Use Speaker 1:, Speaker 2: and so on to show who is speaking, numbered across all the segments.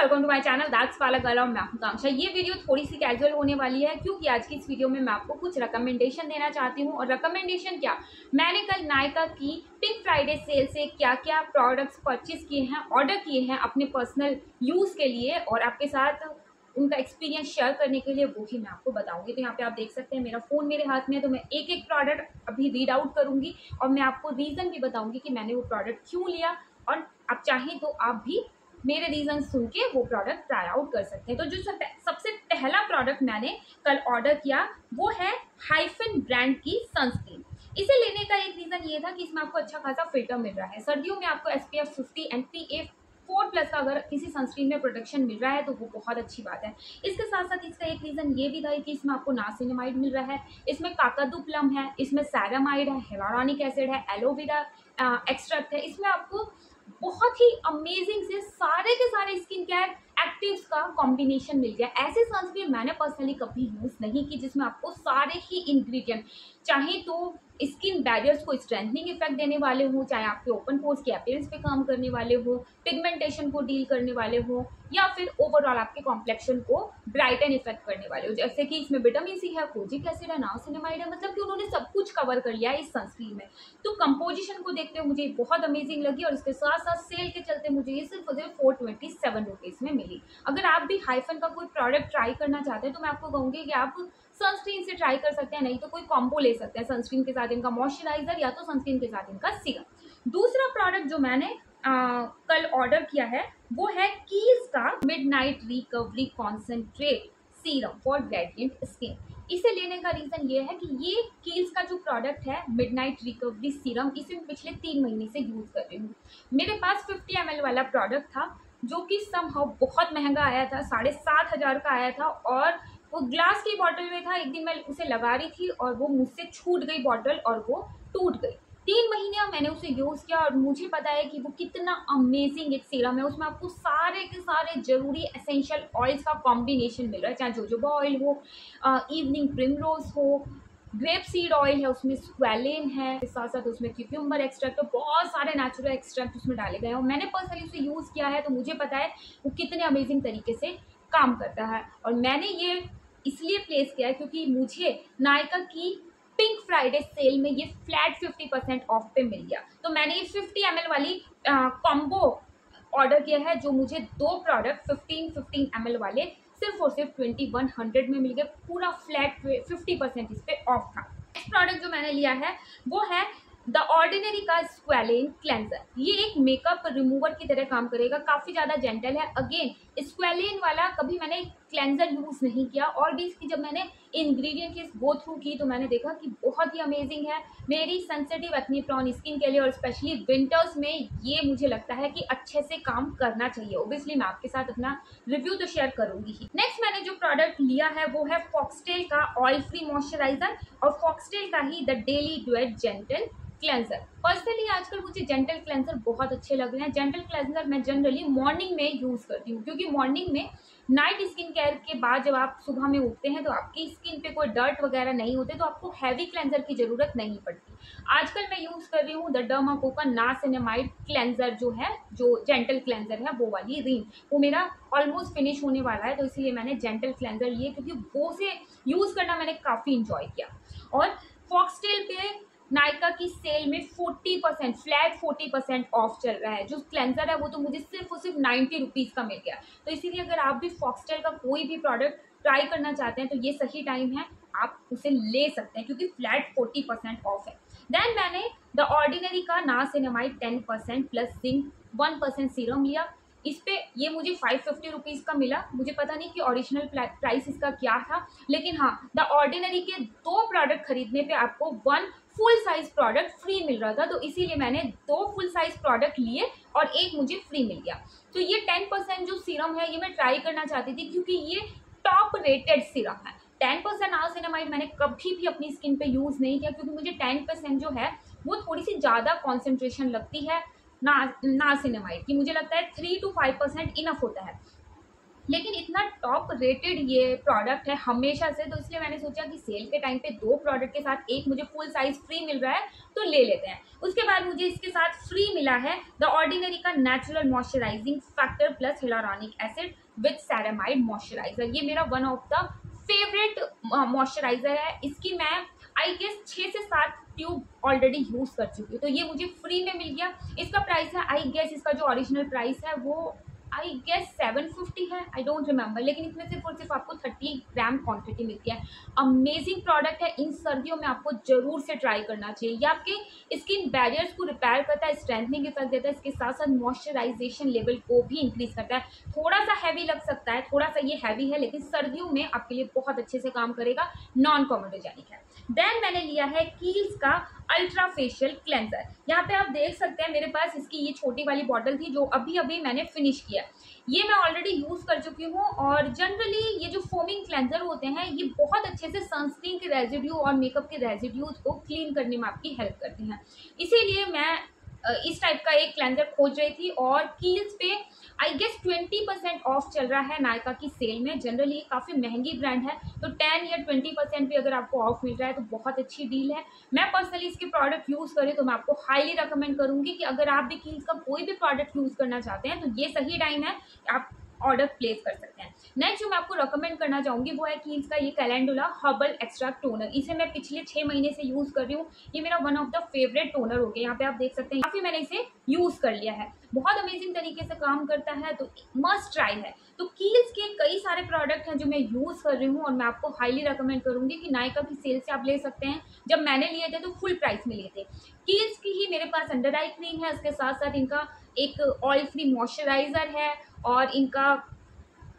Speaker 1: Welcome to my channel that's वाला girl. मैं हूं कांक्षा। ये वीडियो थोड़ी सी कैजुअल होने वाली है क्योंकि आज की इस वीडियो में मैं आपको कुछ रिकमेंडेशन देना चाहती हूं। और रिकमेंडेशन क्या, मैंने कल नायका की पिंक फ्राइडे सेल से क्या क्या प्रोडक्ट्स परचेज किए हैं, ऑर्डर किए हैं अपने पर्सनल यूज़ के लिए और आपके साथ उनका एक्सपीरियंस शेयर करने के लिए, वो ही मैं आपको बताऊंगी। तो यहाँ पे आप देख सकते हैं मेरा फ़ोन मेरे हाथ में है, तो मैं एक एक प्रोडक्ट अभी रीड आउट करूंगी और मैं आपको रीज़न भी बताऊंगी कि मैंने वो प्रोडक्ट क्यों लिया। और आप चाहें तो आप भी मेरे रीजन सुन के वो प्रोडक्ट ट्राई आउट कर सकते हैं। तो जो सबसे पहला प्रोडक्ट मैंने कल ऑर्डर किया वो है हाइफन ब्रांड की सनस्क्रीन। इसे लेने का एक रीजन ये था कि इसमें आपको अच्छा खासा फिल्टर मिल रहा है। सर्दियों में आपको SPF 50 एंड PA4+ का अगर किसी सनस्क्रीन में प्रोटेक्शन मिल रहा है तो वो बहुत अच्छी बात है। इसके साथ साथ इसका एक रीजन ये भी था कि इसमें आपको नासिनामाइड मिल रहा है, इसमें काकादू प्लम है, इसमें सैरामाइड है, हियालुरोनिक एसिड है, एलोवेरा एक्सट्रैक्ट है। इसमें आपको बहुत ही अमेजिंग से सारे के सारे स्किन केयर एक्टिव्स का कॉम्बिनेशन मिल गया। ऐसे सनस्क्रीन मैंने पर्सनली कभी यूज नहीं की जिसमें आपको सारे ही इंग्रेडिएंट, चाहे तो स्किन बैरियर्स को स्ट्रेंथनिंग इफेक्ट देने वाले हो, चाहे आपके ओपन पोर्स के अपीयरेंस पे काम करने वाले हो, पिगमेंटेशन को डील करने वाले हो, या फिर ओवरऑल आपके कॉम्प्लेक्शन को ब्राइटन इफेक्ट करने वाले हो। जैसे कि इसमें विटामिन सी है, कोजिक एसिड है, नासिनामाइड है, मतलब कि उन्होंने सब कुछ कवर कर लिया है इस सनस्क्रीन में। तो कंपोजिशन को देखते हुए मुझे बहुत अमेजिंग लगी और इसके साथ साथ सेल के चलते मुझे ये सिर्फ 427 रुपीज़ में मिली। अगर आप भी हाइफन का कोई प्रोडक्ट ट्राई करना चाहते हैं तो मैं आपको कहूँगी कि आप सनस्क्रीन से ट्राई कर सकते हैं, नहीं तो कोई कॉम्बो ले सकते हैं, सनस्क्रीन के साथ इनका मॉइस्चराइजर या तो सनस्क्रीन के साथ इनका सीरम। दूसरा प्रोडक्ट जो मैंने कल ऑर्डर किया है वो है कील्स का midnight recovery concentrate serum for radiant skin. इसे लेने का रीज़न ये है कि ये कील्स का जो प्रोडक्ट है मिडनाइट रिकवरी सीरम, इसे मैं पिछले 3 महीने से यूज़ कर रही हूँ। मेरे पास 50 ml वाला प्रोडक्ट था जो कि समहाउ बहुत महंगा आया था, 7,500 का आया था और वो ग्लास की बॉटल में था। एक दिन मैं उसे लगा रही थी और वो मुझसे छूट गई बॉटल और वो टूट गई। 3 महीने मैंने उसे यूज़ किया और मुझे पता है कि वो कितना अमेजिंग एक सीरम है। उसमें आपको सारे के सारे जरूरी एसेंशियल ऑयल्स का कॉम्बिनेशन मिल रहा है, चाहे जोजोबा ऑयल हो, इवनिंग प्रिमरोज हो, ग्रेप सीड ऑयल है, उसमें स्क्वेलिन है, साथ साथ उसमें क्यूक्यूम्बर एक्सट्रैक्ट और बहुत सारे नेचुरल एक्सट्रैक्ट उसमें डाले गए हैं। और मैंने पर्सनली उसे यूज़ किया है तो मुझे पता है वो कितने अमेजिंग तरीके से काम करता है। और मैंने ये इसलिए प्लेस किया है क्योंकि मुझे नायका की पिंक फ्राइडे सेल में ये फ्लैट 50% ऑफ पे मिल गया। तो मैंने ये 50 ml वाली कॉम्बो ऑर्डर किया है जो मुझे 2 प्रोडक्ट 15 ml वाले सिर्फ और सिर्फ 2100 में मिल गया। पूरा फ्लैट 50% इस पे ऑफ था। नेक्स्ट प्रोडक्ट जो मैंने लिया है वो है द ऑर्डिनरी का स्क्वेलिन क्लेंजर। ये एक मेकअप रिमूवर की तरह काम करेगा, काफ़ी ज़्यादा जेंटल है। अगेन स्क्वेलिन वाला कभी मैंने क्लेंजर यूज़ नहीं किया और भी इसकी जब मैंने इंग्रेडिएंट लिस्ट गो थ्रू की तो मैंने देखा कि बहुत ही अमेजिंग है मेरी सेंसिटिव एक्ने प्रोन स्किन के लिए। और स्पेशली विंटर्स में ये मुझे लगता है कि अच्छे से काम करना चाहिए। ओब्वियसली मैं आपके साथ अपना रिव्यू तो शेयर करूंगी ही। नेक्स्ट मैंने जो प्रोडक्ट लिया है वो है फॉक्सटेल का ऑयल फ्री मॉइस्चराइजर और फॉक्सटेल का ही the daily duet gentle cleanser. Personally आजकल मुझे जेंटल क्लेंजर बहुत अच्छे लग रहे हैं। जेंटल क्लेंजर मैं जनरली मॉर्निंग में यूज़ करती हूँ क्योंकि मॉर्निंग में नाइट स्किन केयर के बाद जब आप सुबह में उठते हैं तो आपकी स्किन पे कोई डर्ट वगैरह नहीं होते, तो आपको हैवी क्लेंजर की ज़रूरत नहीं पड़ती। आजकल मैं यूज़ कर रही हूँ द डर्माको का नासिनामाइड क्लेंजर जो है, जो जेंटल क्लेंजर है वो वाली रिंग। वो मेरा ऑलमोस्ट फिनिश होने वाला है तो इसलिए मैंने जेंटल क्लेंजर लिए क्योंकि वो से यूज़ करना मैंने काफ़ी इंजॉय किया। और फॉक्सटेल पे नायका की सेल में 40% फ्लैट 40% ऑफ चल रहा है। जो क्लेंजर है वो तो मुझे सिर्फ और सिर्फ 90 रुपीज़ का मिल गया। तो इसीलिए अगर आप भी फॉक्सटेल का कोई भी प्रोडक्ट ट्राई करना चाहते हैं तो ये सही टाइम है, आप उसे ले सकते हैं क्योंकि फ्लैट 40% ऑफ है। देन मैंने द ऑर्डिनरी का नासिनामाइड 10% प्लस जिंक 1% सीरम लिया। इस पे ये मुझे 550 रुपीज़ का मिला। मुझे पता नहीं कि ओरिजिनल प्राइस इसका क्या था, लेकिन हाँ द ऑर्डिनरी के 2 प्रोडक्ट खरीदने पे आपको 1 फुल साइज प्रोडक्ट फ्री मिल रहा था। तो इसीलिए मैंने 2 फुल साइज प्रोडक्ट लिए और एक मुझे फ्री मिल गया। तो ये 10% जो सीरम है ये मैं ट्राई करना चाहती थी क्योंकि ये टॉप रेटेड सीरम है। 10% नासिनामाइड मैंने कभी भी अपनी स्किन पे यूज़ नहीं किया क्योंकि मुझे 10% जो है वो थोड़ी सी ज़्यादा कॉन्सेंट्रेशन लगती है नासिनामाइड की। मुझे लगता है 3 to 5% इनफ होता है। लेकिन इतना टॉप रेटेड ये प्रोडक्ट है हमेशा से, तो इसलिए मैंने सोचा कि सेल के टाइम पे 2 प्रोडक्ट के साथ एक मुझे फुल साइज फ्री मिल रहा है तो ले लेते हैं। उसके बाद मुझे इसके साथ फ्री मिला है द ऑर्डिनरी का natural moisturising factor plus hyaluronic acid with ceramide moisturiser. ये मेरा one of the favourite moisturiser है। इसकी मैं आई गेस 6 से 7 ट्यूब ऑलरेडी यूज कर चुकी हूँ, तो ये मुझे फ्री में मिल गया। इसका प्राइस है आई गेस, इसका जो ओरिजिनल प्राइस है वो आई गेस 750 है, आई डोंट रिमेंबर, लेकिन इसमें सिर्फ और सिर्फ आपको 30 ग्राम क्वांटिटी मिलती है। अमेजिंग प्रोडक्ट है, इन सर्दियों में आपको जरूर से ट्राई करना चाहिए। ये आपके स्किन बैरियर्स को रिपेयर करता है, स्ट्रेंथनिंग इफेक्ट देता है, इसके साथ साथ मॉइस्चराइजेशन लेवल को भी इंक्रीज करता है। थोड़ा सा हैवी लग सकता है, थोड़ा सा ये हैवी है, लेकिन सर्दियों में आपके लिए बहुत अच्छे से काम करेगा, नॉन कॉमेडोजेनिक है। देन मैंने लिया है कील्स का अल्ट्रा फेशियल क्लेंजर। यहाँ पे आप देख सकते हैं मेरे पास इसकी ये छोटी वाली बॉटल थी जो अभी अभी मैंने फिनिश किया। ये मैं ऑलरेडी यूज कर चुकी हूँ और जनरली ये जो फोमिंग क्लेंजर होते हैं ये बहुत अच्छे से सनस्क्रीन के रेजिड्यू और मेकअप के रेजिड्यूज को क्लीन करने में आपकी हेल्प करती हैं। इसीलिए मैं इस टाइप का एक क्लेंजर खोज रही थी और कील्स पे आई गेस 20% ऑफ चल रहा है नायका की सेल में। जनरली काफ़ी महंगी ब्रांड है, तो 10 या 20% भी अगर आपको ऑफ मिल रहा है तो बहुत अच्छी डील है। मैं पर्सनली इसके प्रोडक्ट यूज़ करें तो मैं आपको हाईली रिकमेंड करूंगी कि अगर आप भी कील्स का कोई भी प्रोडक्ट यूज़ करना चाहते हैं तो ये सही टाइम है, आप ऑर्डर प्लेस कर सकते हैं। नेक्स्ट जो मैं आपको रिकमेंड करना चाहूँगी वो है कील्स का ये कैलेंडुला हर्बल एक्स्ट्रा टोनर। इसे मैं पिछले 6 महीने से यूज़ कर रही हूँ, ये मेरा one of the favourite toner हो गया। यहाँ पे आप देख सकते हैं काफ़ी मैंने इसे यूज़ कर लिया है, बहुत अमेजिंग तरीके से काम करता है, तो मस्ट ट्राई है। तो कील्स के कई सारे प्रोडक्ट हैं जो मैं यूज़ कर रही हूँ और मैं आपको हाईली रिकमेंड करूँगी कि नायका की सेल से आप ले सकते हैं। जब मैंने लिए थे तो फुल प्राइस में लिए थे। कील्स की ही मेरे पास अंडर आई क्रीम है, उसके साथ साथ इनका एक ऑयल फ्री मॉइस्चराइजर है और इनका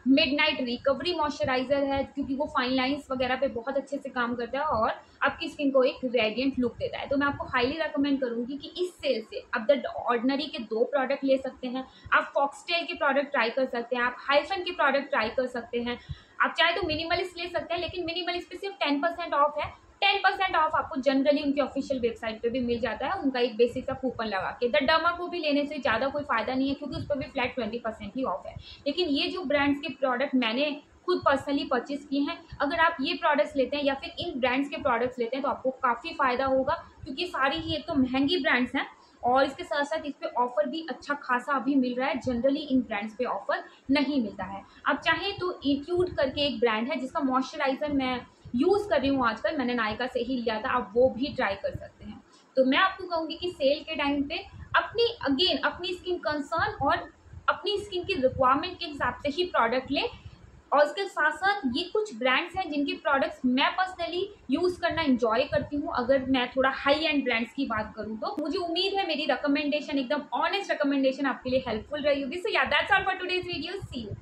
Speaker 1: मिडनाइट रिकवरी मॉइस्चराइजर है, क्योंकि वो फाइन लाइंस वगैरह पे बहुत अच्छे से काम करता है और आपकी स्किन को एक रेडिएंट लुक देता है। तो मैं आपको हाईली रिकमेंड करूंगी कि इस सेल से आप द ऑर्डिनरी के 2 प्रोडक्ट ले सकते हैं, आप फॉक्सटेल के प्रोडक्ट ट्राई कर सकते हैं, आप हाइफन के प्रोडक्ट ट्राई कर सकते हैं, आप चाहे तो मिनिमलिस्ट ले सकते हैं, लेकिन मिनिमलिस्ट पे सिर्फ 10% ऑफ है। 10% ऑफ आपको जनरली उनकी ऑफिशियल वेबसाइट पे भी मिल जाता है, उनका एक बेसिक सा कूपन लगा के। द डर्मा को भी लेने से ज़्यादा कोई फायदा नहीं है क्योंकि उस पर भी फ्लैट 20% ही ऑफ है। लेकिन ये जो ब्रांड्स के प्रोडक्ट मैंने खुद पर्सनली परचेज किए हैं, अगर आप ये प्रोडक्ट्स लेते हैं या फिर इन ब्रांड्स के प्रोडक्ट्स लेते हैं तो आपको काफ़ी फायदा होगा, क्योंकि सारी ही एक तो महंगी ब्रांड्स हैं और इसके साथ साथ इस पे ऑफर भी अच्छा खासा अभी मिल रहा है। जनरली इन ब्रांड्स पे ऑफर नहीं मिलता है। आप चाहें तो इट्यूड करके एक ब्रांड है जिसका मॉइस्चराइजर मैं यूज़ कर रही हूँ आजकल, मैंने नायका से ही लिया था, आप वो भी ट्राई कर सकते हैं। तो मैं आपको कहूँगी कि सेल के टाइम पे अपनी स्किन कंसर्न और अपनी स्किन की रिक्वायरमेंट के हिसाब से ही प्रोडक्ट लें। और उसके साथ साथ ये कुछ ब्रांड्स हैं जिनके प्रोडक्ट्स मैं पर्सनली यूज़ करना इंजॉय करती हूँ। अगर मैं थोड़ा हाई एंड ब्रांड्स की बात करूँ तो मुझे उम्मीद है मेरी रिकमेंडेशन एकदम ऑनेस्ट रिकमेंडेशन आपके लिए हेल्पफुल रही होगी। So yeah that's all for today's video, see you.